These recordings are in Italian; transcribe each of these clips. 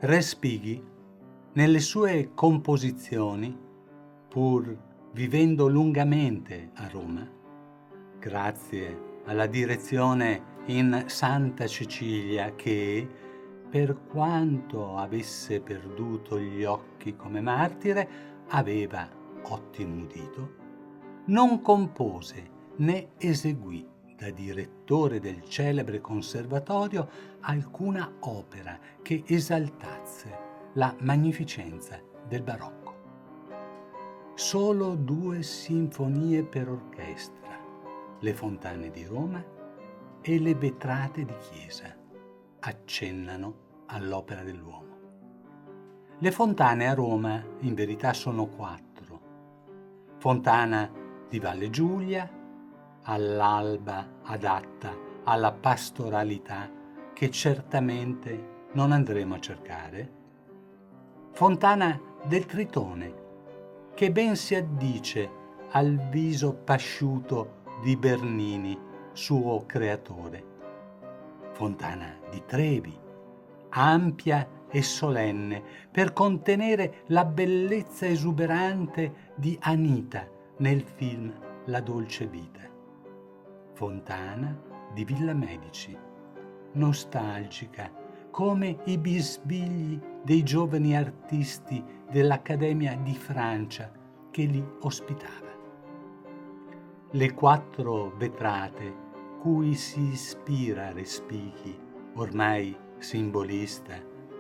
Respighi, nelle sue composizioni, pur vivendo lungamente a Roma, grazie alla direzione in Santa Cecilia che, per quanto avesse perduto gli occhi come martire, aveva ottimo udito, non compose né eseguì da direttore del celebre conservatorio alcuna opera che esaltasse la magnificenza del barocco. Solo 2 sinfonie per orchestra, le Fontane di Roma e le Vetrate di Chiesa, accennano all'opera dell'uomo. Le fontane a Roma in verità sono 4. Fontana di Valle Giulia, all'alba adatta alla pastoralità che certamente non andremo a cercare. Fontana del Tritone, che ben si addice al viso pasciuto di Bernini, suo creatore. Fontana di Trevi, ampia e solenne per contenere la bellezza esuberante di Anita nel film La dolce vita. Fontana di Villa Medici, nostalgica come i bisbigli dei giovani artisti dell'Accademia di Francia che li ospitava. Le 4 vetrate cui si ispira Respighi, ormai simbolista,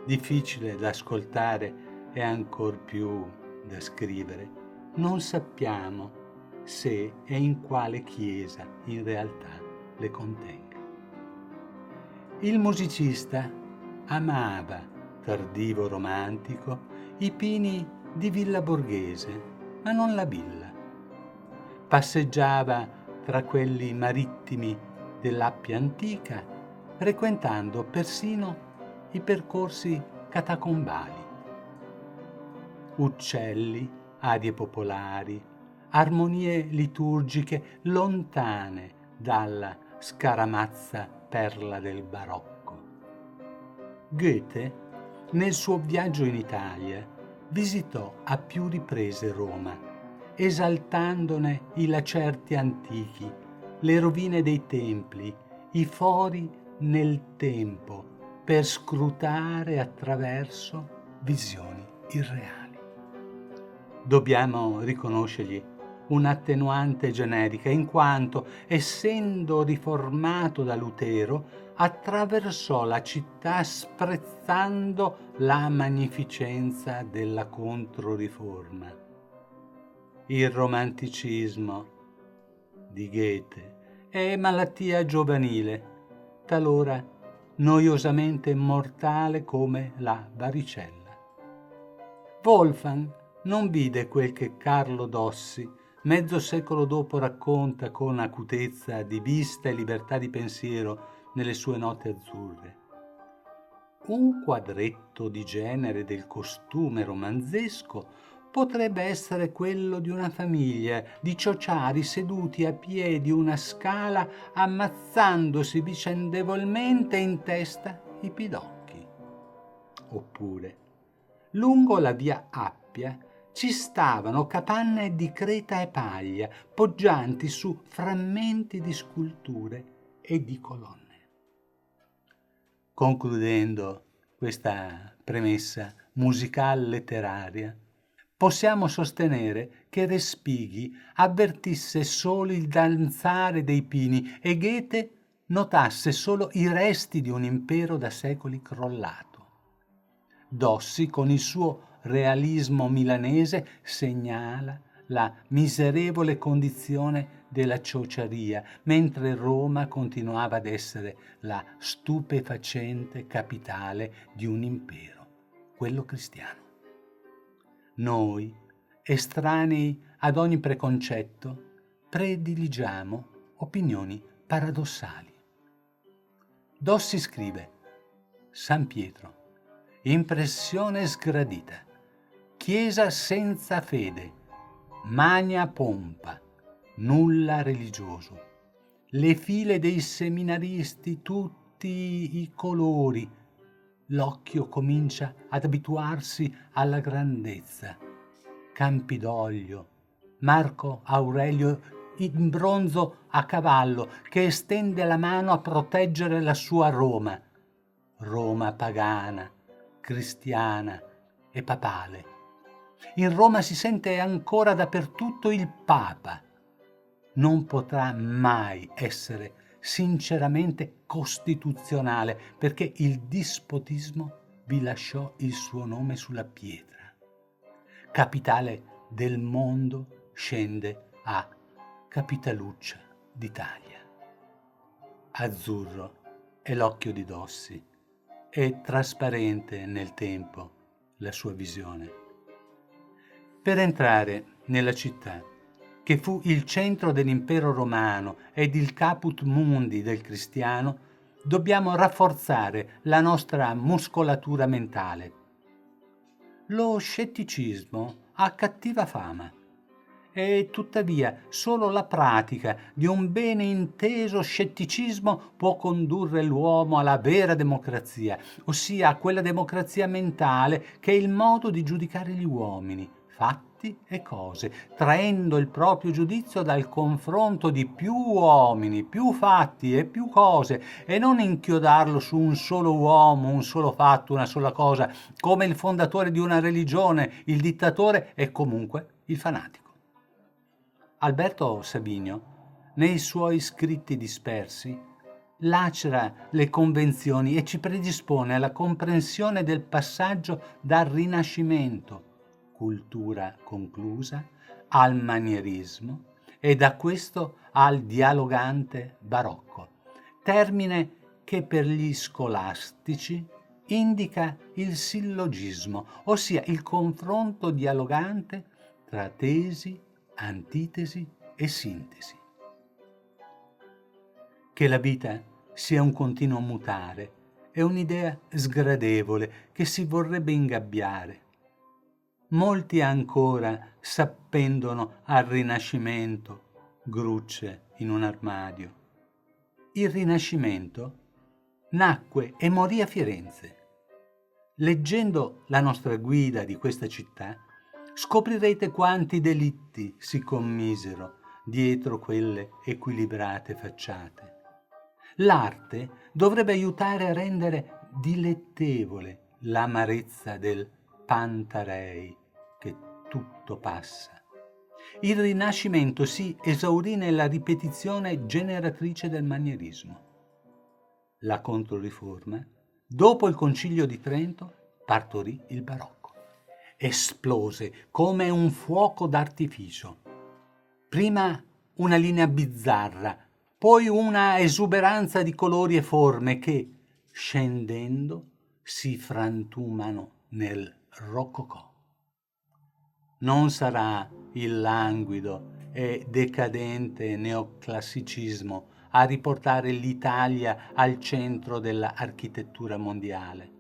difficile da ascoltare e ancor più da scrivere, non sappiamo se e in quale chiesa in realtà le contenga. Il musicista amava, tardivo romantico, i pini di Villa Borghese, ma non la villa. Passeggiava tra quelli marittimi dell'Appia antica, frequentando persino i percorsi catacombali. Uccelli, arie popolari, armonie liturgiche lontane dalla scaramazza perla del barocco. Goethe, nel suo viaggio in Italia, visitò a più riprese Roma, esaltandone i lacerti antichi, le rovine dei templi, i fori nel tempo, per scrutare attraverso visioni irreali. Dobbiamo riconoscergli un'attenuante generica, in quanto, essendo riformato da Lutero, attraversò la città sprezzando la magnificenza della Controriforma. Il romanticismo di Goethe è malattia giovanile, talora noiosamente mortale come la varicella. Wolfgang non vide quel che Carlo Dossi, mezzo secolo dopo, racconta con acutezza di vista e libertà di pensiero nelle sue note azzurre. Un quadretto di genere del costume romanzesco potrebbe essere quello di una famiglia di ciociari seduti a piedi una scala, ammazzandosi vicendevolmente in testa i pidocchi. Oppure, lungo la via Appia ci stavano capanne di creta e paglia, poggianti su frammenti di sculture e di colonne. Concludendo questa premessa musical-letteraria, possiamo sostenere che Respighi avvertisse solo il danzare dei pini e Goethe notasse solo i resti di un impero da secoli crollato. Dossi, con il suo realismo milanese, segnala la miserevole condizione della ciociaria, mentre Roma continuava ad essere la stupefacente capitale di un impero, quello cristiano. Noi, estranei ad ogni preconcetto, prediligiamo opinioni paradossali. Dossi scrive: San Pietro, impressione sgradita, chiesa senza fede, magna pompa, nulla religioso, le file dei seminaristi tutti i colori, l'occhio comincia ad abituarsi alla grandezza. Campidoglio, Marco Aurelio in bronzo a cavallo che estende la mano a proteggere la sua Roma, Roma pagana, cristiana e papale. In Roma si sente ancora dappertutto il Papa. Non potrà mai essere sinceramente costituzionale perché il dispotismo vi lasciò il suo nome sulla pietra. Capitale del mondo scende a Capitaluccia d'Italia. Azzurro è l'occhio di Dossi, è trasparente nel tempo la sua visione. Per entrare nella città, che fu il centro dell'impero romano ed il caput mundi del cristiano, dobbiamo rafforzare la nostra muscolatura mentale. Lo scetticismo ha cattiva fama e tuttavia solo la pratica di un bene inteso scetticismo può condurre l'uomo alla vera democrazia, ossia a quella democrazia mentale che è il modo di giudicare gli uomini, fatti e cose, traendo il proprio giudizio dal confronto di più uomini, più fatti e più cose, e non inchiodarlo su un solo uomo, un solo fatto, una sola cosa, come il fondatore di una religione, il dittatore e comunque il fanatico. Alberto Sabinio, nei suoi scritti dispersi, lacera le convenzioni e ci predispone alla comprensione del passaggio dal Rinascimento, cultura conclusa, al manierismo e da questo al dialogante barocco, termine che per gli scolastici indica il sillogismo, ossia il confronto dialogante tra tesi, antitesi e sintesi. Che la vita sia un continuo mutare è un'idea sgradevole che si vorrebbe ingabbiare. Molti ancora s'appendono al Rinascimento, grucce in un armadio. Il Rinascimento nacque e morì a Firenze. Leggendo la nostra guida di questa città, scoprirete quanti delitti si commisero dietro quelle equilibrate facciate. L'arte dovrebbe aiutare a rendere dilettevole l'amarezza del Pantarei, che tutto passa. Il Rinascimento si esaurì nella ripetizione generatrice del manierismo. La Controriforma, dopo il Concilio di Trento, partorì il Barocco. Esplose come un fuoco d'artificio. Prima una linea bizzarra, poi una esuberanza di colori e forme che, scendendo, si frantumano nel rococò. Non sarà il languido e decadente neoclassicismo a riportare l'Italia al centro dell'architettura mondiale.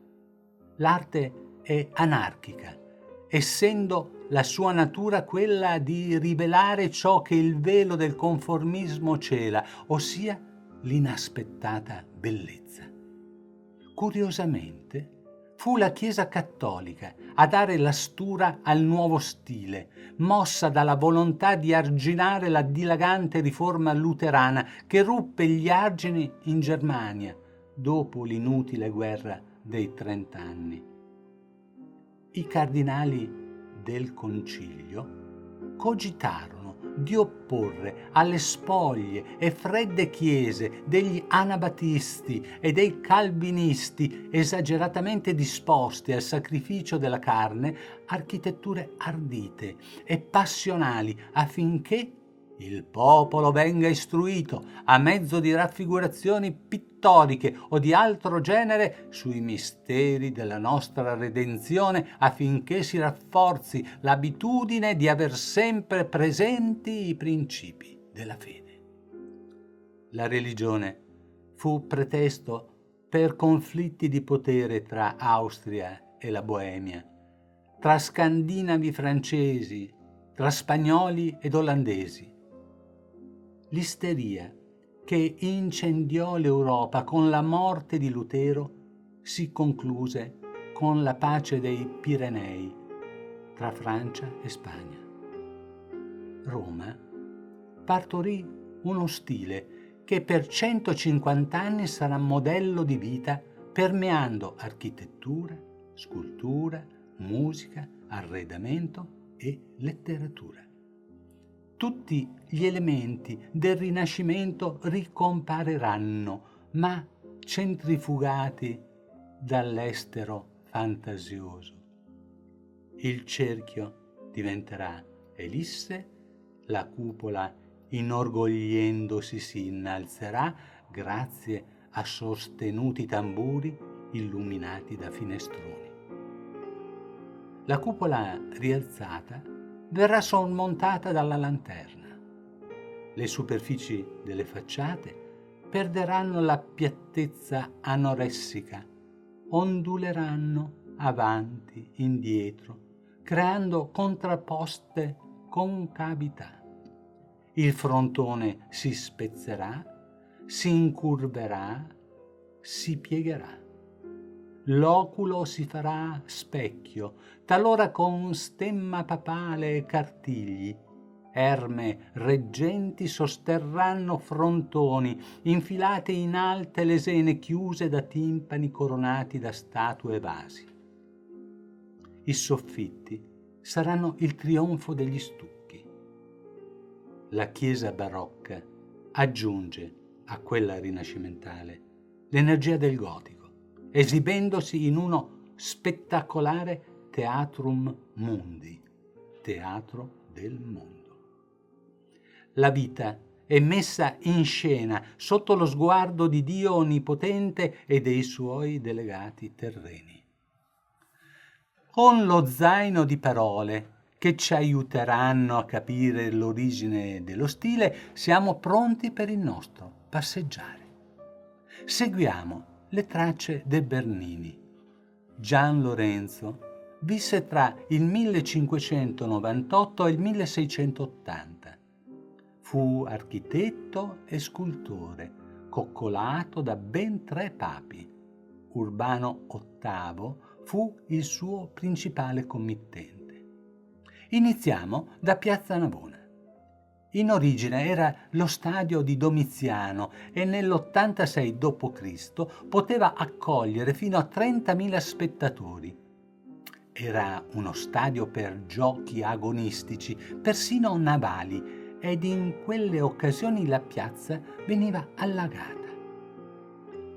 L'arte è anarchica, essendo la sua natura quella di rivelare ciò che il velo del conformismo cela, ossia l'inaspettata bellezza. Curiosamente, fu la Chiesa cattolica a dare la stura al nuovo stile, mossa dalla volontà di arginare la dilagante riforma luterana che ruppe gli argini in Germania dopo l'inutile guerra dei 30 anni. I cardinali del concilio cogitarono di opporre alle spoglie e fredde chiese degli anabatisti e dei calvinisti esageratamente disposti al sacrificio della carne architetture ardite e passionali affinché il popolo venga istruito a mezzo di raffigurazioni pittoriche o di altro genere sui misteri della nostra redenzione affinché si rafforzi l'abitudine di aver sempre presenti i principi della fede. La religione fu pretesto per conflitti di potere tra Austria e la Boemia, tra scandinavi francesi, tra spagnoli ed olandesi. L'isteria che incendiò l'Europa con la morte di Lutero si concluse con la pace dei Pirenei tra Francia e Spagna. Roma partorì uno stile che per 150 anni sarà modello di vita, permeando architettura, scultura, musica, arredamento e letteratura. Tutti gli elementi del Rinascimento ricompariranno, ma centrifugati dall'estero fantasioso. Il cerchio diventerà Elisse, la cupola inorgogliendosi si innalzerà grazie a sostenuti tamburi illuminati da finestroni. La cupola rialzata verrà sormontata dalla lanterna. Le superfici delle facciate perderanno la piattezza anoressica, onduleranno avanti, indietro, creando contrapposte concavità. Il frontone si spezzerà, si incurverà, si piegherà. L'oculo si farà specchio, talora con stemma papale e cartigli. Erme reggenti sosterranno frontoni, infilate in alte lesene chiuse da timpani coronati da statue e vasi. I soffitti saranno il trionfo degli stucchi. La chiesa barocca aggiunge a quella rinascimentale l'energia del gotico, esibendosi in uno spettacolare teatrum mundi, teatro del mondo. La vita è messa in scena sotto lo sguardo di Dio Onnipotente e dei suoi delegati terreni. Con lo zaino di parole che ci aiuteranno a capire l'origine dello stile, siamo pronti per il nostro passeggiare. Seguiamo le tracce de Bernini. Gian Lorenzo visse tra il 1598 e il 1680. Fu architetto e scultore, coccolato da ben 3 papi. Urbano VIII fu il suo principale committente. Iniziamo da Piazza Navona. In origine era lo stadio di Domiziano e nell'86 d.C. poteva accogliere fino a 30.000 spettatori. Era uno stadio per giochi agonistici, persino navali, ed in quelle occasioni la piazza veniva allagata.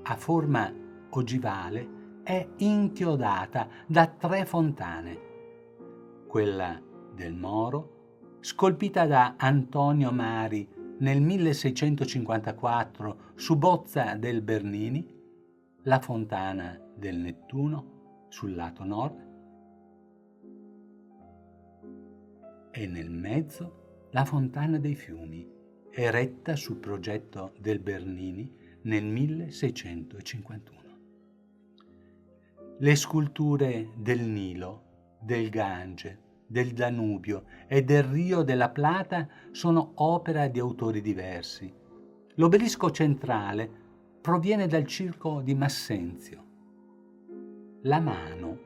A forma ogivale è inchiodata da 3 fontane. Quella del Moro, scolpita da Antonio Mari nel 1654 su bozza del Bernini, la fontana del Nettuno sul lato nord e nel mezzo la fontana dei fiumi, eretta sul progetto del Bernini nel 1651. Le sculture del Nilo, del Gange, del Danubio e del Rio della Plata sono opera di autori diversi. L'obelisco centrale proviene dal circo di Massenzio. La mano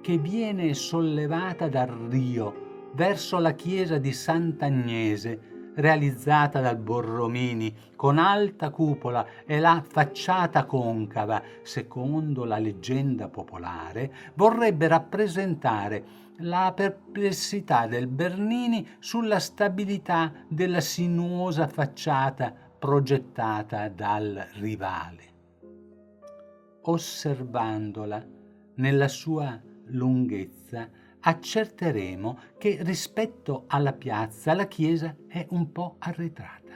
che viene sollevata dal Rio verso la chiesa di Sant'Agnese, realizzata dal Borromini con alta cupola e la facciata concava, secondo la leggenda popolare, vorrebbe rappresentare la perplessità del Bernini sulla stabilità della sinuosa facciata progettata dal rivale. Osservandola nella sua lunghezza, accerteremo che rispetto alla piazza la chiesa è un po' arretrata.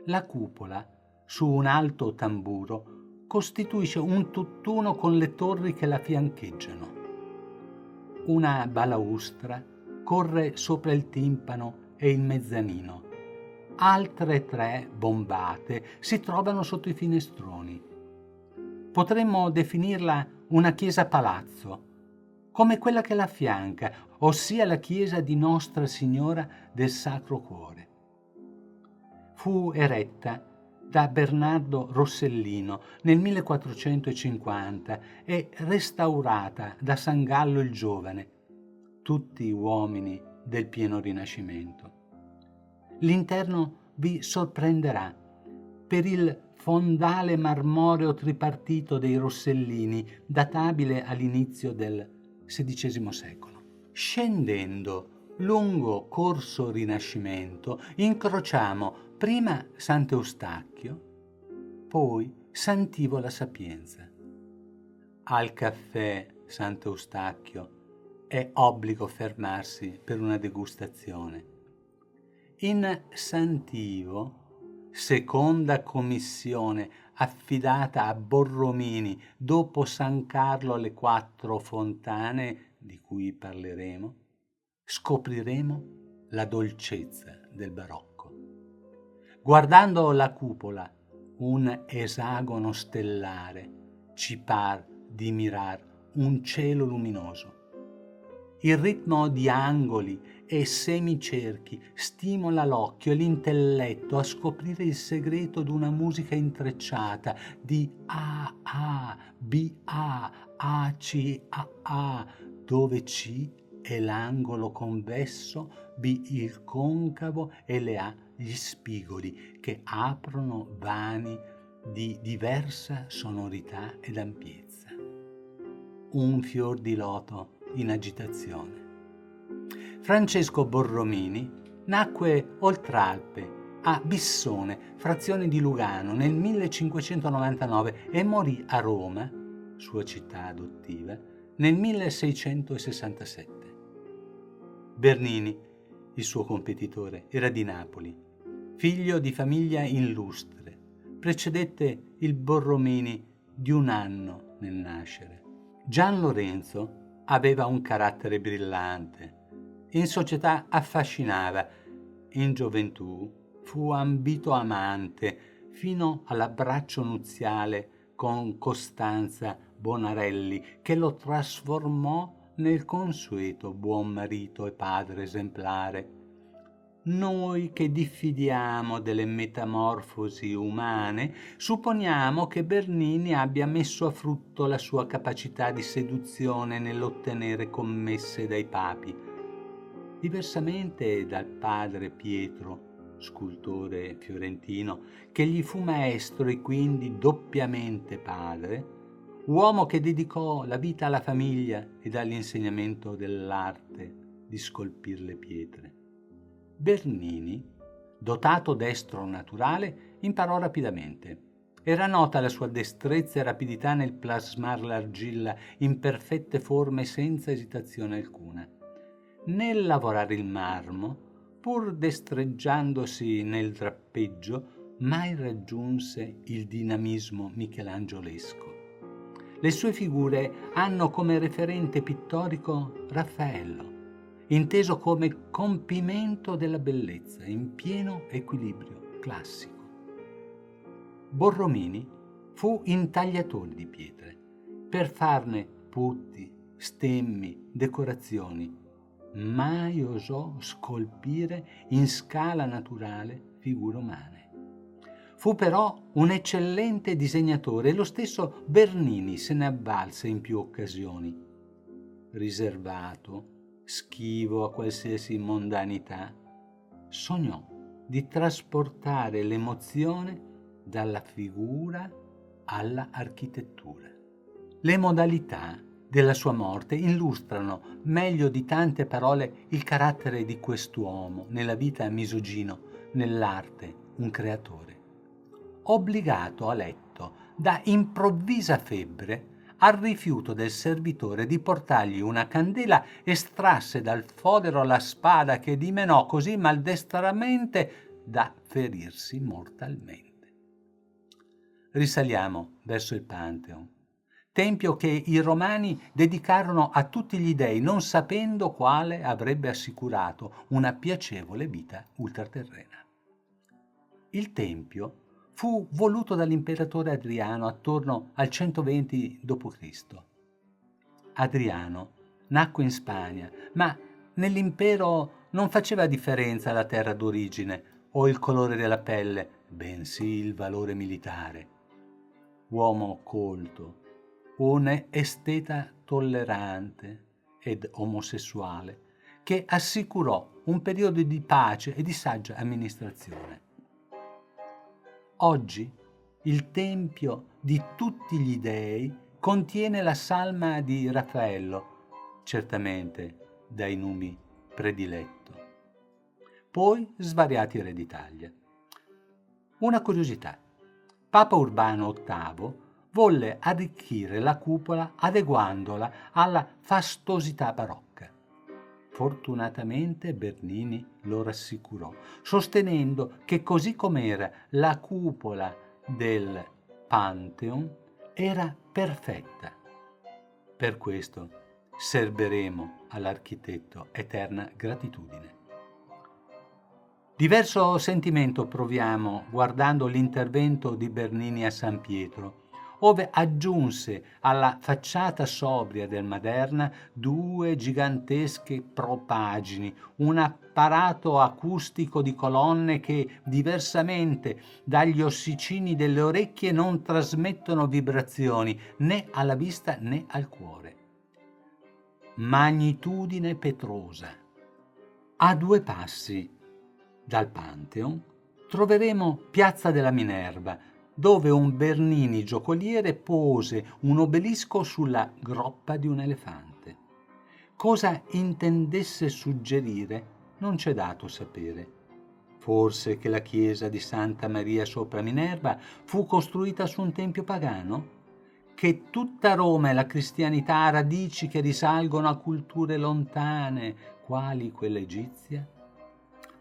La cupola, su un alto tamburo, costituisce un tutt'uno con le torri che la fiancheggiano. Una balaustra corre sopra il timpano e il mezzanino. Altre 3 bombate si trovano sotto i finestroni. Potremmo definirla una chiesa palazzo, come quella che la affianca, ossia la chiesa di Nostra Signora del Sacro Cuore. Fu eretta da Bernardo Rossellino nel 1450 e restaurata da San Gallo il Giovane, tutti uomini del pieno Rinascimento. L'interno vi sorprenderà per il fondale marmoreo tripartito dei Rossellini, databile all'inizio del XVI secolo. Scendendo lungo Corso Rinascimento, incrociamo prima Sant'Eustachio, poi Sant'Ivo la Sapienza. Al caffè Sant'Eustachio è obbligo fermarsi per una degustazione. In Sant'Ivo, seconda commissione affidata a Borromini dopo San Carlo alle Quattro Fontane, di cui parleremo, scopriremo la dolcezza del barocco. Guardando la cupola, un esagono stellare, ci par di mirar un cielo luminoso. Il ritmo di angoli e semicerchi stimola l'occhio e l'intelletto a scoprire il segreto d'una musica intrecciata di A, A, B, A, A, C, A, A, dove C è l'angolo convesso, B il concavo e le A gli spigoli che aprono vani di diversa sonorità ed ampiezza. Un fior di loto in agitazione. Francesco Borromini nacque oltralpe a Bissone, frazione di Lugano, nel 1599 e morì a Roma, sua città adottiva, nel 1667. Bernini, il suo competitore, era di Napoli, figlio di famiglia illustre. Precedette il Borromini di un anno nel nascere. Gian Lorenzo aveva un carattere brillante. In società affascinava. In gioventù fu ambito amante fino all'abbraccio nuziale con Costanza Bonarelli, che lo trasformò nel consueto buon marito e padre esemplare. Noi che diffidiamo delle metamorfosi umane, supponiamo che Bernini abbia messo a frutto la sua capacità di seduzione nell'ottenere commesse dai papi. Diversamente dal padre Pietro, scultore fiorentino, che gli fu maestro e quindi doppiamente padre, uomo che dedicò la vita alla famiglia ed all'insegnamento dell'arte di scolpire le pietre. Bernini, dotato destro naturale, imparò rapidamente. Era nota la sua destrezza e rapidità nel plasmar l'argilla in perfette forme senza esitazione alcuna. Nel lavorare il marmo, pur destreggiandosi nel drappeggio, mai raggiunse il dinamismo michelangiolesco. Le sue figure hanno come referente pittorico Raffaello, inteso come compimento della bellezza in pieno equilibrio classico. Borromini fu intagliatore di pietre per farne putti, stemmi, decorazioni. Mai osò scolpire in scala naturale figure umane. Fu però un eccellente disegnatore e lo stesso Bernini se ne avvalse in più occasioni. Riservato, schivo a qualsiasi mondanità, sognò di trasportare l'emozione dalla figura alla architettura. Le modalità della sua morte illustrano meglio di tante parole il carattere di quest'uomo nella vita misogino, nell'arte un creatore. Obbligato a letto da improvvisa febbre, al rifiuto del servitore di portargli una candela, estrasse dal fodero la spada che dimenò così maldestramente da ferirsi mortalmente. Risaliamo verso il Pantheon, tempio che i romani dedicarono a tutti gli dei, non sapendo quale avrebbe assicurato una piacevole vita ultraterrena. Il tempio fu voluto dall'imperatore Adriano attorno al 120 d.C. Adriano nacque in Spagna, ma nell'impero non faceva differenza la terra d'origine o il colore della pelle bensì il valore militare. Uomo colto, un esteta tollerante ed omosessuale, che assicurò un periodo di pace e di saggia amministrazione. Oggi il tempio di tutti gli dei contiene la salma di Raffaello, certamente dai numi prediletto. Poi svariati re d'Italia. Una curiosità: Papa Urbano VIII volle arricchire la cupola adeguandola alla fastosità barocca. Fortunatamente Bernini lo rassicurò, sostenendo che così com'era la cupola del Pantheon era perfetta. Per questo serberemo all'architetto eterna gratitudine. Diverso sentimento proviamo guardando l'intervento di Bernini a San Pietro, ove aggiunse alla facciata sobria del Maderna 2 gigantesche propagini, un apparato acustico di colonne che, diversamente dagli ossicini delle orecchie, non trasmettono vibrazioni né alla vista né al cuore. Magnitudine petrosa. A 2 passi dal Pantheon troveremo Piazza della Minerva, dove un Bernini giocoliere pose un obelisco sulla groppa di un elefante. Cosa intendesse suggerire non c'è dato sapere. Forse che la chiesa di Santa Maria sopra Minerva fu costruita su un tempio pagano? Che tutta Roma e la cristianità ha radici che risalgono a culture lontane, quali quella egizia?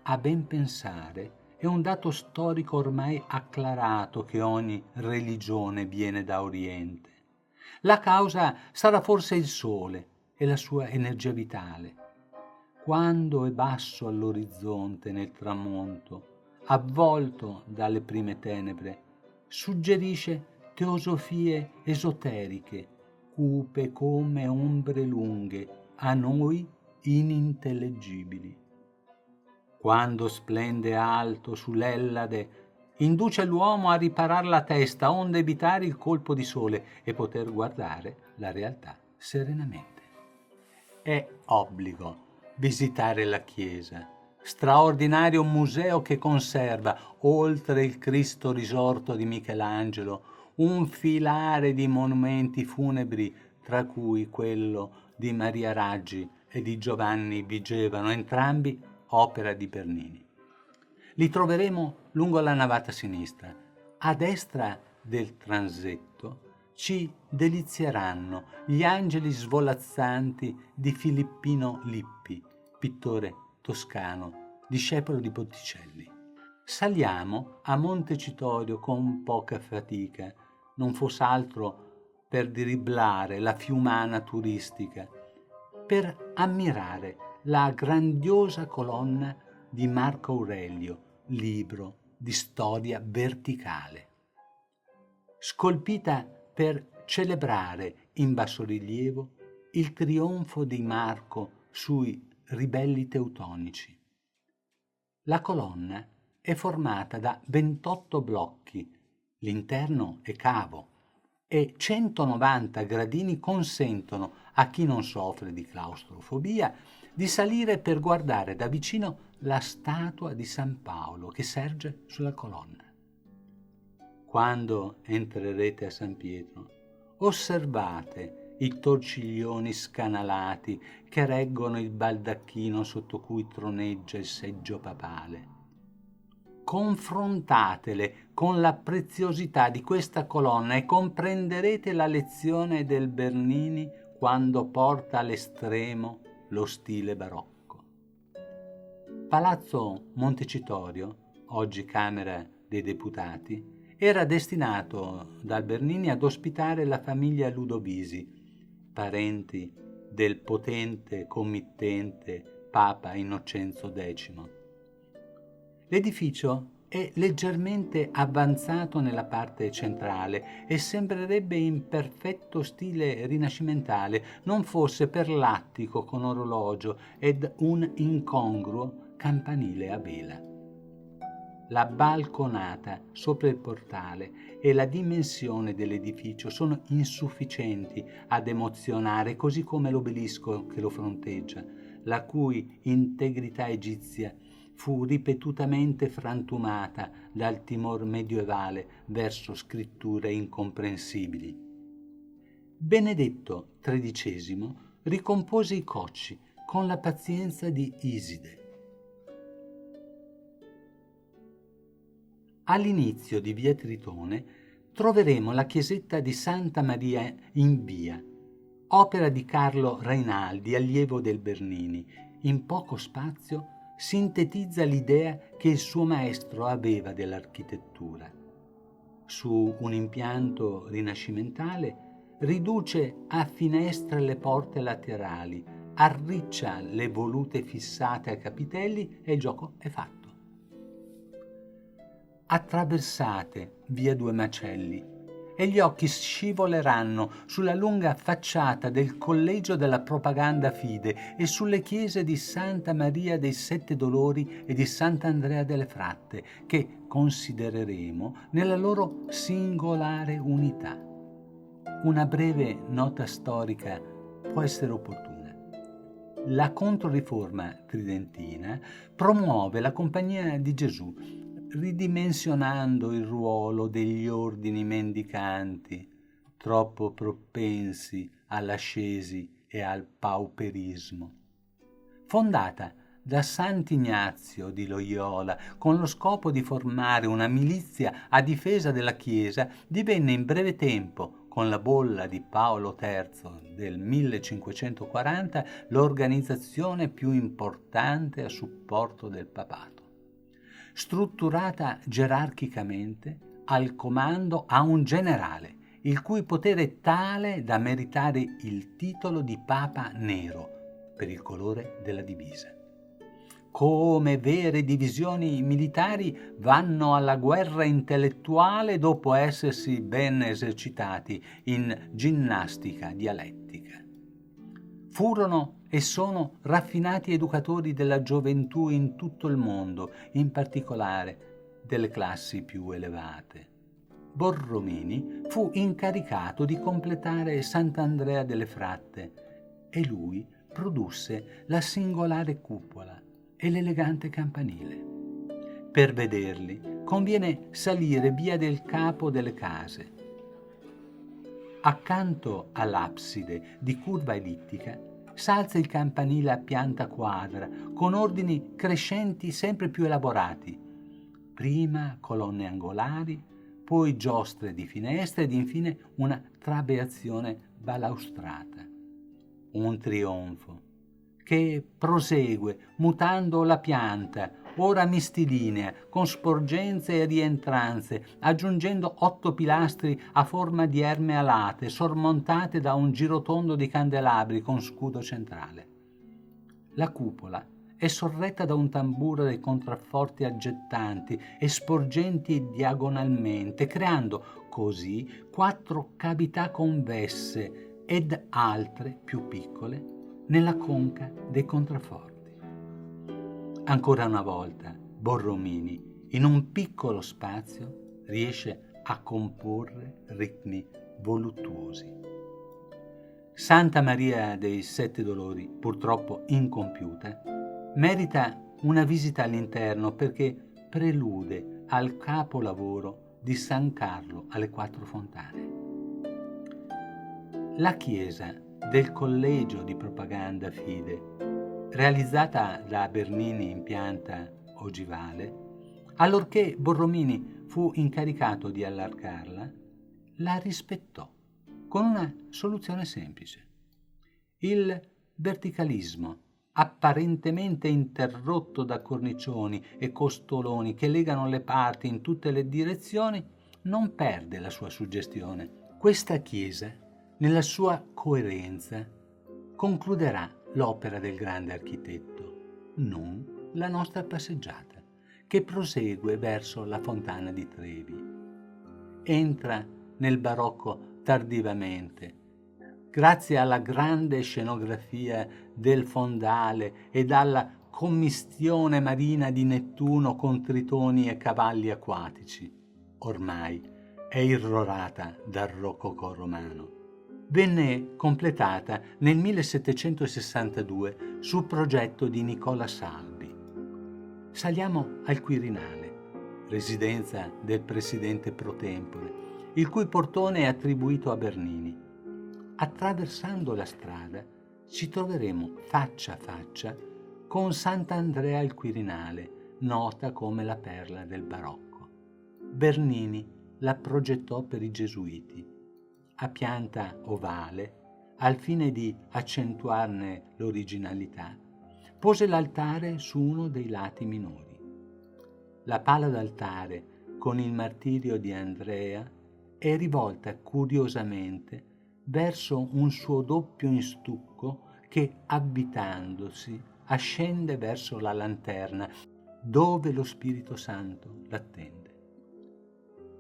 A ben pensare, è un dato storico ormai acclarato che ogni religione viene da Oriente. La causa sarà forse il sole e la sua energia vitale. Quando è basso all'orizzonte nel tramonto, avvolto dalle prime tenebre, suggerisce teosofie esoteriche, cupe come ombre lunghe, a noi inintellegibili. Quando splende alto sull'Ellade, induce l'uomo a riparar la testa onde evitare il colpo di sole e poter guardare la realtà serenamente. È obbligo visitare la chiesa, straordinario museo che conserva, oltre il Cristo risorto di Michelangelo, un filare di monumenti funebri, tra cui quello di Maria Raggi e di Giovanni Vigevano, entrambi opera di Bernini. Li troveremo lungo la navata sinistra. A destra del transetto ci delizieranno gli angeli svolazzanti di Filippino Lippi, pittore toscano, discepolo di Botticelli. Saliamo a Montecitorio con poca fatica, non fosse altro per dribblare la fiumana turistica, per ammirare la grandiosa colonna di Marco Aurelio, libro di storia verticale, scolpita per celebrare in bassorilievo il trionfo di Marco sui ribelli teutonici. La colonna è formata da 28 blocchi, l'interno è cavo, e 190 gradini consentono a chi non soffre di claustrofobia di salire per guardare da vicino la statua di San Paolo che serge sulla colonna. Quando entrerete a San Pietro, osservate i torciglioni scanalati che reggono il baldacchino sotto cui troneggia il seggio papale. Confrontatele con la preziosità di questa colonna e comprenderete la lezione del Bernini quando porta all'estremo lo stile barocco. Palazzo Montecitorio, oggi Camera dei Deputati, era destinato dal Bernini ad ospitare la famiglia Ludovisi, parenti del potente committente Papa Innocenzo X. L'edificio è leggermente avanzato nella parte centrale e sembrerebbe in perfetto stile rinascimentale, non fosse per l'attico con orologio ed un incongruo campanile a vela. la balconata sopra il portale e la dimensione dell'edificio sono insufficienti ad emozionare, così come l'obelisco che lo fronteggia, la cui integrità egizia fu ripetutamente frantumata dal timor medievale verso scritture incomprensibili. Benedetto XIII ricompose i cocci con la pazienza di Iside. All'inizio di via Tritone troveremo la chiesetta di Santa Maria in Via, opera di Carlo Rainaldi, allievo del Bernini. In poco spazio sintetizza l'idea che il suo maestro aveva dell'architettura. Su un impianto rinascimentale riduce a finestre le porte laterali, arriccia le volute fissate a capitelli e il gioco è fatto. Attraversate via Due Macelli e gli occhi scivoleranno sulla lunga facciata del Collegio della Propaganda Fide e sulle chiese di Santa Maria dei Sette Dolori e di Sant'Andrea delle Fratte, che considereremo nella loro singolare unità. Una breve nota storica può essere opportuna. La Controriforma tridentina promuove la Compagnia di Gesù, ridimensionando il ruolo degli ordini mendicanti, troppo propensi all'ascesi e al pauperismo. Fondata da Sant'Ignazio di Loyola con lo scopo di formare una milizia a difesa della Chiesa, divenne in breve tempo, con la bolla di Paolo III del 1540, l'organizzazione più importante a supporto del papato. Strutturata gerarchicamente, al comando ha un generale, il cui potere è tale da meritare il titolo di Papa Nero per il colore della divisa. Come vere divisioni militari vanno alla guerra intellettuale dopo essersi ben esercitati in ginnastica dialettica. Furono e sono raffinati educatori della gioventù in tutto il mondo, in particolare delle classi più elevate. Borromini fu incaricato di completare Sant'Andrea delle Fratte e lui produsse la singolare cupola e l'elegante campanile. Per vederli conviene salire via del Capo delle Case. Accanto all'abside di curva ellittica s'alza il campanile a pianta quadra, con ordini crescenti sempre più elaborati. Prima colonne angolari, poi giostre di finestre ed infine una trabeazione balaustrata. Un trionfo che prosegue mutando la pianta, ora mistilinea, con sporgenze e rientranze, aggiungendo 8 pilastri a forma di erme alate, sormontate da un girotondo di candelabri con scudo centrale. La cupola è sorretta da un tamburo dei contrafforti aggettanti e sporgenti diagonalmente, creando così 4 cavità convesse ed altre più piccole nella conca dei contrafforti. Ancora una volta, Borromini, in un piccolo spazio, riesce a comporre ritmi voluttuosi. Santa Maria dei Sette Dolori, purtroppo incompiuta, merita una visita all'interno perché prelude al capolavoro di San Carlo alle Quattro Fontane. La chiesa del Collegio di Propaganda Fide, realizzata da Bernini in pianta ogivale, allorché Borromini fu incaricato di allargarla, la rispettò con una soluzione semplice. Il verticalismo, apparentemente interrotto da cornicioni e costoloni che legano le parti in tutte le direzioni, non perde la sua suggestione. Questa chiesa, nella sua coerenza, concluderà l'opera del grande architetto, non la nostra passeggiata, che prosegue verso la Fontana di Trevi. Entra nel barocco tardivamente, grazie alla grande scenografia del fondale ed alla commistione marina di Nettuno con tritoni e cavalli acquatici, ormai è irrorata dal rococò romano. Venne completata nel 1762 su progetto di Nicola Salvi. Saliamo al Quirinale, residenza del presidente pro tempore, il cui portone è attribuito a Bernini. Attraversando la strada ci troveremo faccia a faccia con Sant'Andrea al Quirinale, nota come la perla del barocco. Bernini la progettò per i Gesuiti, a pianta ovale, al fine di accentuarne l'originalità. Pose l'altare su uno dei lati minori. La pala d'altare con il martirio di Andrea è rivolta curiosamente verso un suo doppio in stucco che, avvitandosi, ascende verso la lanterna dove lo Spirito Santo l'attende.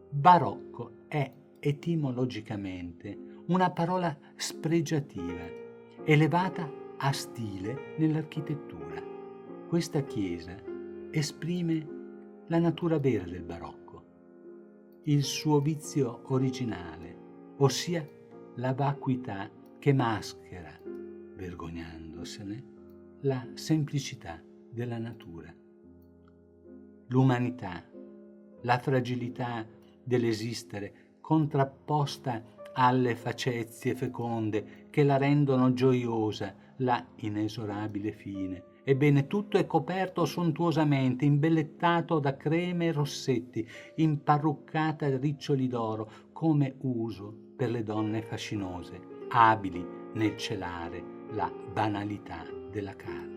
Barocco è etimologicamente una parola spregiativa, elevata a stile nell'architettura. Questa chiesa esprime la natura vera del barocco, il suo vizio originale, ossia la vacuità che maschera, vergognandosene, la semplicità della natura. L'umanità, la fragilità dell'esistere contrapposta alle facezie feconde che la rendono gioiosa, la inesorabile fine. Ebbene, tutto è coperto sontuosamente, imbellettato da creme e rossetti, imparruccata a riccioli d'oro, come uso per le donne fascinose, abili nel celare la banalità della carne.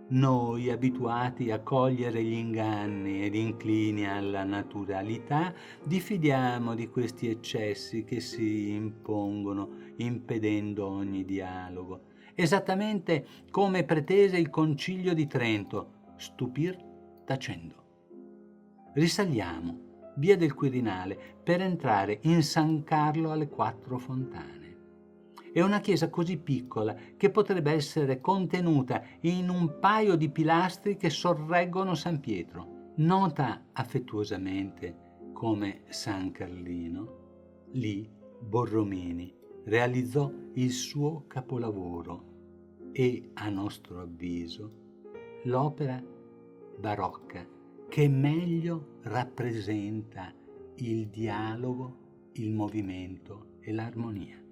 Noi, abituati a cogliere gli inganni ed inclini alla naturalità, diffidiamo di questi eccessi che si impongono, impedendo ogni dialogo, esattamente come pretese il Concilio di Trento, stupir tacendo. Risaliamo via del Quirinale per entrare in San Carlo alle Quattro Fontane. È una chiesa così piccola che potrebbe essere contenuta in un paio di pilastri che sorreggono San Pietro. Nota affettuosamente come San Carlino, lì Borromini realizzò il suo capolavoro e, a nostro avviso, l'opera barocca che meglio rappresenta il dialogo, il movimento e l'armonia.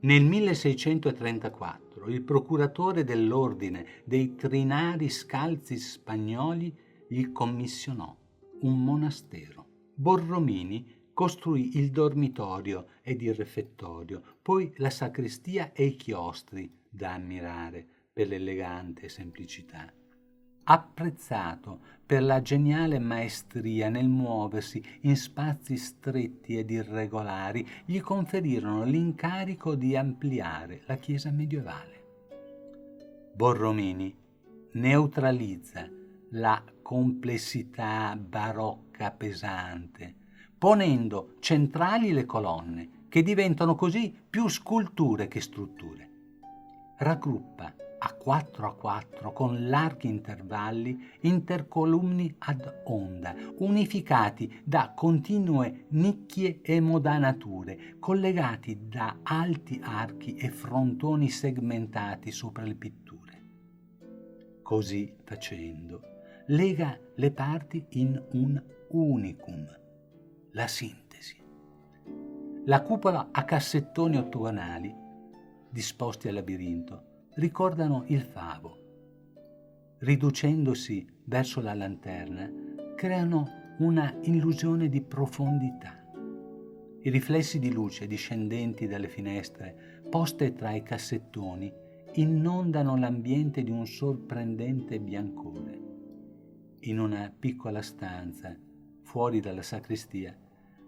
Nel 1634 il procuratore dell'ordine dei Trinari Scalzi Spagnoli gli commissionò un monastero. Borromini costruì il dormitorio ed il refettorio, poi la sacrestia e i chiostri, da ammirare per l'elegante semplicità. Apprezzato per la geniale maestria nel muoversi in spazi stretti ed irregolari, gli conferirono l'incarico di ampliare la chiesa medievale. Borromini neutralizza la complessità barocca pesante, ponendo centrali le colonne, che diventano così più sculture che strutture. Raggruppa a 4 con larghi intervalli intercolumni ad onda, unificati da continue nicchie e modanature, collegati da alti archi e frontoni segmentati sopra le pitture. Così facendo, lega le parti in un unicum, la sintesi. La cupola a cassettoni ottagonali, disposti a labirinto, ricordano il favo. Riducendosi verso la lanterna, creano una illusione di profondità. I riflessi di luce discendenti dalle finestre, poste tra i cassettoni, inondano l'ambiente di un sorprendente biancore. In una piccola stanza, fuori dalla sacrestia,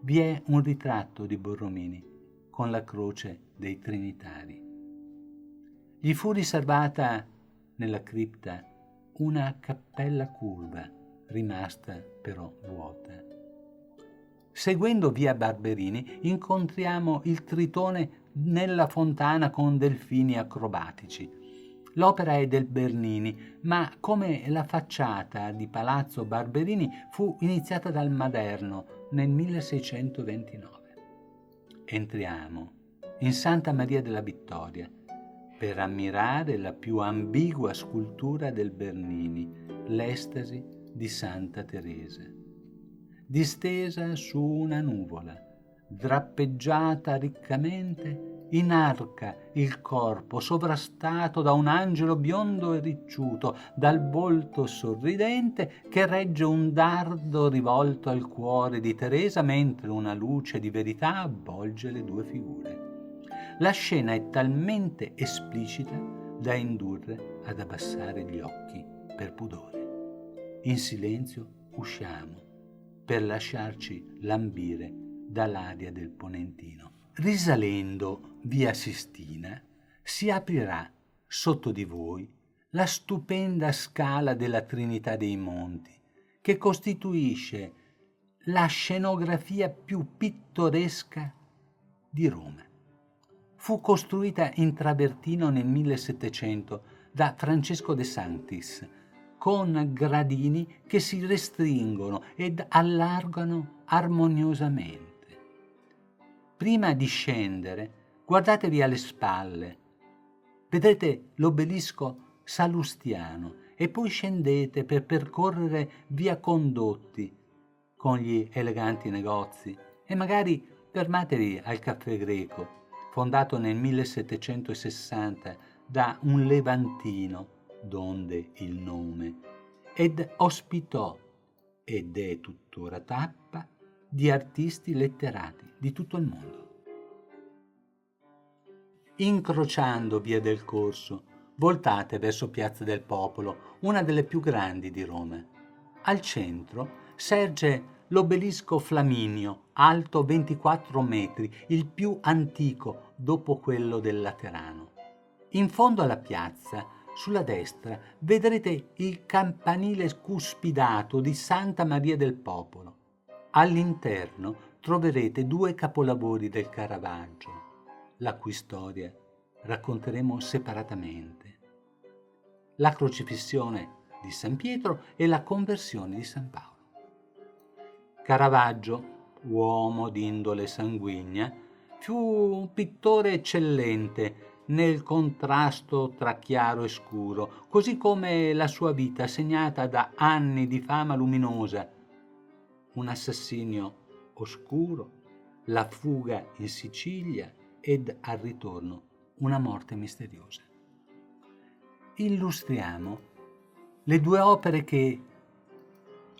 vi è un ritratto di Borromini con la croce dei Trinitari. Gli fu riservata nella cripta una cappella curva, rimasta però vuota. Seguendo via Barberini incontriamo il Tritone nella fontana con delfini acrobatici. L'opera è del Bernini, ma come la facciata di Palazzo Barberini fu iniziata dal Maderno nel 1629. Entriamo in Santa Maria della Vittoria per ammirare la più ambigua scultura del Bernini, l'Estasi di Santa Teresa. Distesa su una nuvola, drappeggiata riccamente, inarca il corpo sovrastato da un angelo biondo e ricciuto, dal volto sorridente che regge un dardo rivolto al cuore di Teresa, mentre una luce di verità avvolge le due figure. La scena è talmente esplicita da indurre ad abbassare gli occhi per pudore. In silenzio usciamo per lasciarci lambire dall'aria del Ponentino. Risalendo via Sistina si aprirà sotto di voi la stupenda scala della Trinità dei Monti, che costituisce la scenografia più pittoresca di Roma. Fu costruita in travertino nel 1700 da Francesco de Sanctis, con gradini che si restringono ed allargano armoniosamente. Prima di scendere, guardatevi alle spalle, vedrete l'obelisco salustiano e poi scendete per percorrere via Condotti con gli eleganti negozi e magari fermatevi al Caffè Greco, fondato nel 1760 da un levantino, donde il nome, ed ospitò, ed è tuttora tappa, di artisti letterati di tutto il mondo. Incrociando via del Corso, voltate verso Piazza del Popolo, una delle più grandi di Roma. Al centro sorge l'obelisco Flaminio, alto 24 metri, il più antico dopo quello del Laterano. In fondo alla piazza, sulla destra, vedrete il campanile cuspidato di Santa Maria del Popolo. All'interno troverete due capolavori del Caravaggio, la cui storia racconteremo separatamente: la crocifissione di San Pietro e la conversione di San Paolo. Caravaggio, uomo di indole sanguigna, fu un pittore eccellente nel contrasto tra chiaro e scuro, così come la sua vita segnata da anni di fama luminosa, un assassinio oscuro, la fuga in Sicilia ed al ritorno una morte misteriosa. Illustriamo le due opere che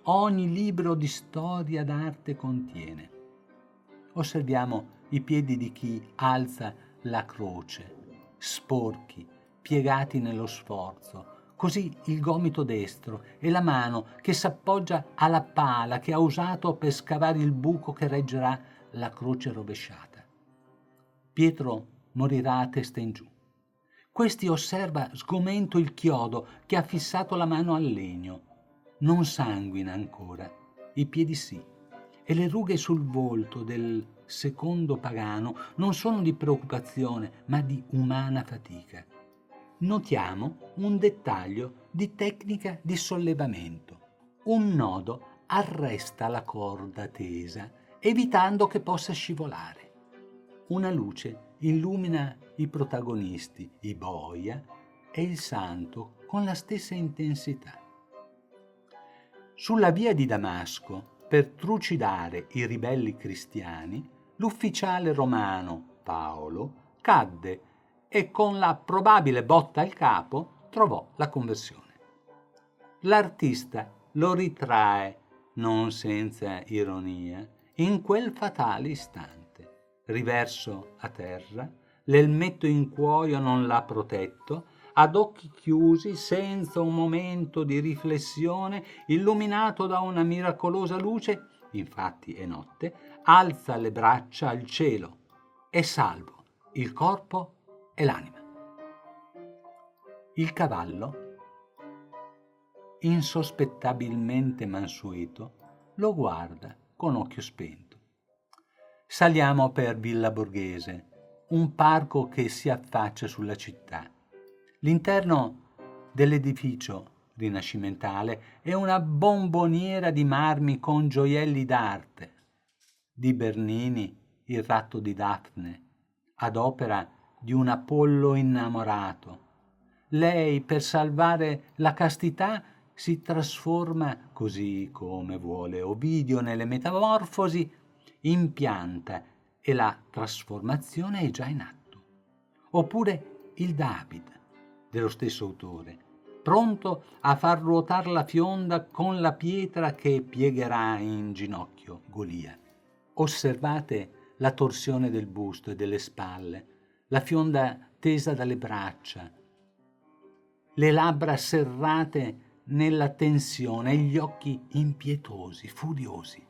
ogni libro di storia d'arte contiene. Osserviamo i piedi di chi alza la croce, sporchi, piegati nello sforzo, così il gomito destro e la mano che s'appoggia alla pala che ha usato per scavare il buco che reggerà la croce rovesciata. Pietro morirà a testa in giù. Questi osserva sgomento il chiodo che ha fissato la mano al legno. Non sanguina ancora, i piedi sì, e le rughe sul volto del secondo pagano non sono di preoccupazione, ma di umana fatica. Notiamo un dettaglio di tecnica di sollevamento. Un nodo arresta la corda tesa, evitando che possa scivolare. Una luce illumina i protagonisti, i boia e il santo, con la stessa intensità. Sulla via di Damasco, per trucidare i ribelli cristiani, l'ufficiale romano Paolo cadde e con la probabile botta al capo trovò la conversione. L'artista lo ritrae, non senza ironia, in quel fatale istante. Riverso a terra, l'elmetto in cuoio non l'ha protetto, ad occhi chiusi, senza un momento di riflessione, illuminato da una miracolosa luce, infatti è notte, alza le braccia al cielo, è salvo il corpo e l'anima. Il cavallo, insospettabilmente mansueto, lo guarda con occhio spento. Saliamo per Villa Borghese, un parco che si affaccia sulla città. L'interno dell'edificio rinascimentale è una bomboniera di marmi con gioielli d'arte. Di Bernini il ratto di Daphne, ad opera di un Apollo innamorato. Lei, per salvare la castità, si trasforma, così come vuole Ovidio nelle Metamorfosi, in pianta, e la trasformazione è già in atto. Oppure il David, dello stesso autore, pronto a far ruotare la fionda con la pietra che piegherà in ginocchio Golia. Osservate la torsione del busto e delle spalle, la fionda tesa dalle braccia, le labbra serrate nella tensione e gli occhi impietosi, furiosi.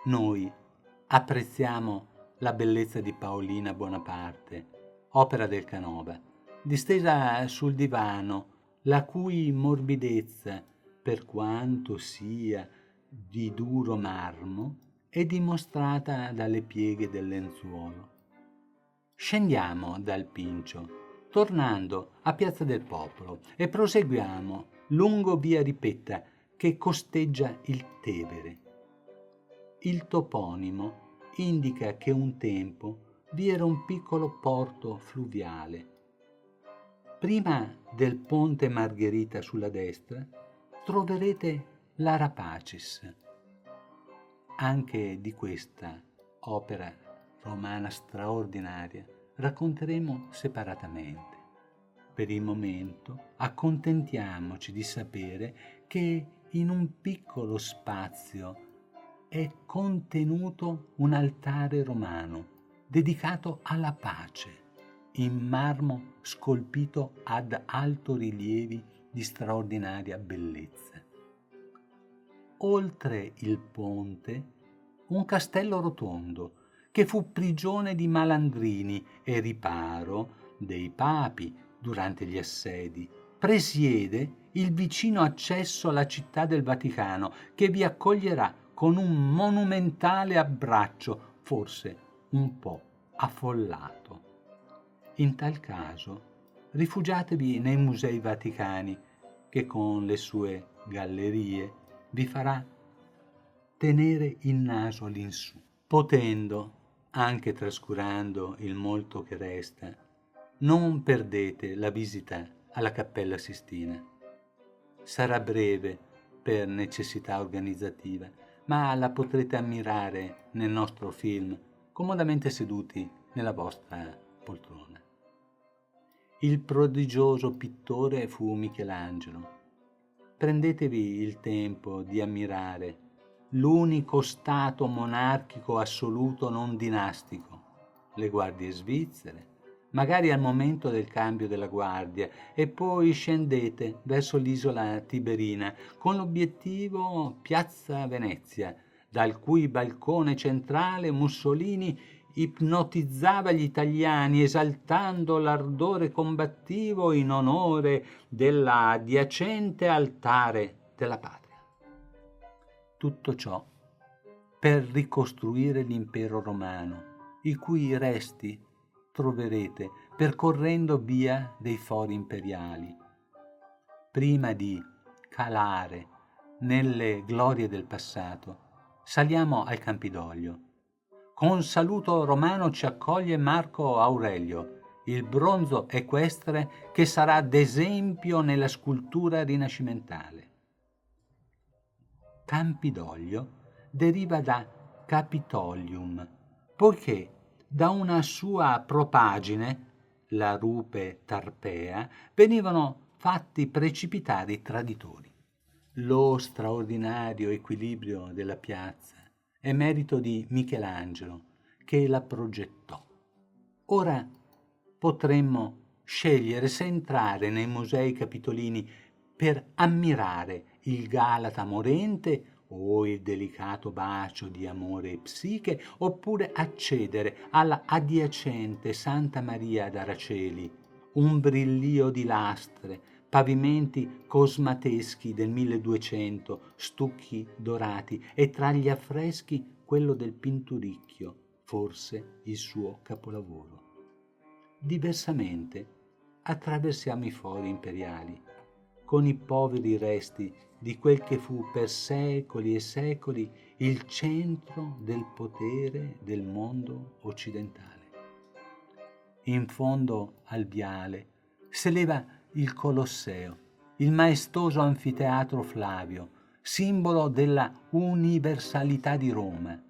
Noi apprezziamo la bellezza di Paolina Bonaparte, opera del Canova, distesa sul divano, la cui morbidezza, per quanto sia di duro marmo, è dimostrata dalle pieghe del lenzuolo. Scendiamo dal Pincio, tornando a Piazza del Popolo, e proseguiamo lungo via Ripetta che costeggia il Tevere. Il toponimo indica che un tempo vi era un piccolo porto fluviale. Prima del ponte Margherita sulla destra troverete l'Arapacis. Anche di questa opera romana straordinaria racconteremo separatamente. Per il momento accontentiamoci di sapere che in un piccolo spazio è contenuto un altare romano dedicato alla pace, in marmo scolpito ad altorilievi di straordinaria bellezza. Oltre il ponte, un castello rotondo che fu prigione di malandrini e riparo dei papi durante gli assedi. Presiede il vicino accesso alla città del Vaticano, che vi accoglierà con un monumentale abbraccio, forse un po' affollato. In tal caso, rifugiatevi nei musei vaticani, che con le sue gallerie vi farà tenere il naso all'insù, potendo, anche trascurando il molto che resta, non perdete la visita alla Cappella Sistina. Sarà breve per necessità organizzativa, ma la potrete ammirare nel nostro film, comodamente seduti nella vostra poltrona. Il prodigioso pittore fu Michelangelo. Prendetevi il tempo di ammirare l'unico stato monarchico assoluto non dinastico, le guardie svizzere, magari al momento del cambio della guardia, e poi scendete verso l'isola Tiberina con l'obiettivo Piazza Venezia, dal cui balcone centrale Mussolini ipnotizzava gli italiani esaltando l'ardore combattivo in onore dell'adiacente altare della patria. Tutto ciò per ricostruire l'impero romano, i cui resti troverete percorrendo via dei fori imperiali. Prima di calare nelle glorie del passato, saliamo al Campidoglio. Con saluto romano ci accoglie Marco Aurelio, il bronzo equestre che sarà d'esempio nella scultura rinascimentale. Campidoglio deriva da Capitolium, poiché da una sua propagine, la rupe Tarpea, venivano fatti precipitare i traditori. Lo straordinario equilibrio della piazza è merito di Michelangelo, che la progettò. Ora potremmo scegliere se entrare nei musei capitolini per ammirare il Galata morente o il delicato bacio di Amore e Psiche, oppure accedere alla adiacente Santa Maria d'Araceli, un brillio di lastre, pavimenti cosmateschi del 1200, stucchi dorati, e tra gli affreschi quello del Pinturicchio, forse il suo capolavoro. Diversamente, attraversiamo i fori imperiali, con i poveri resti di quel che fu per secoli e secoli il centro del potere del mondo occidentale. In fondo al viale s'eleva il Colosseo, il maestoso anfiteatro Flavio, simbolo della universalità di Roma.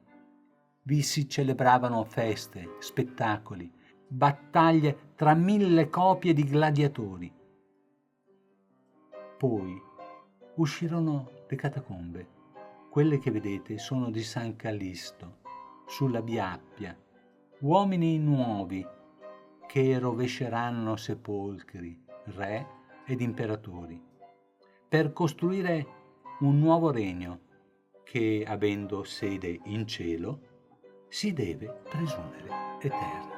Vi si celebravano feste, spettacoli, battaglie tra 1000 coppie di gladiatori. Poi uscirono le catacombe. Quelle che vedete sono di San Callisto, sulla Biappia, uomini nuovi che rovesceranno sepolcri, re ed imperatori, per costruire un nuovo regno che, avendo sede in cielo, si deve presumere eterno.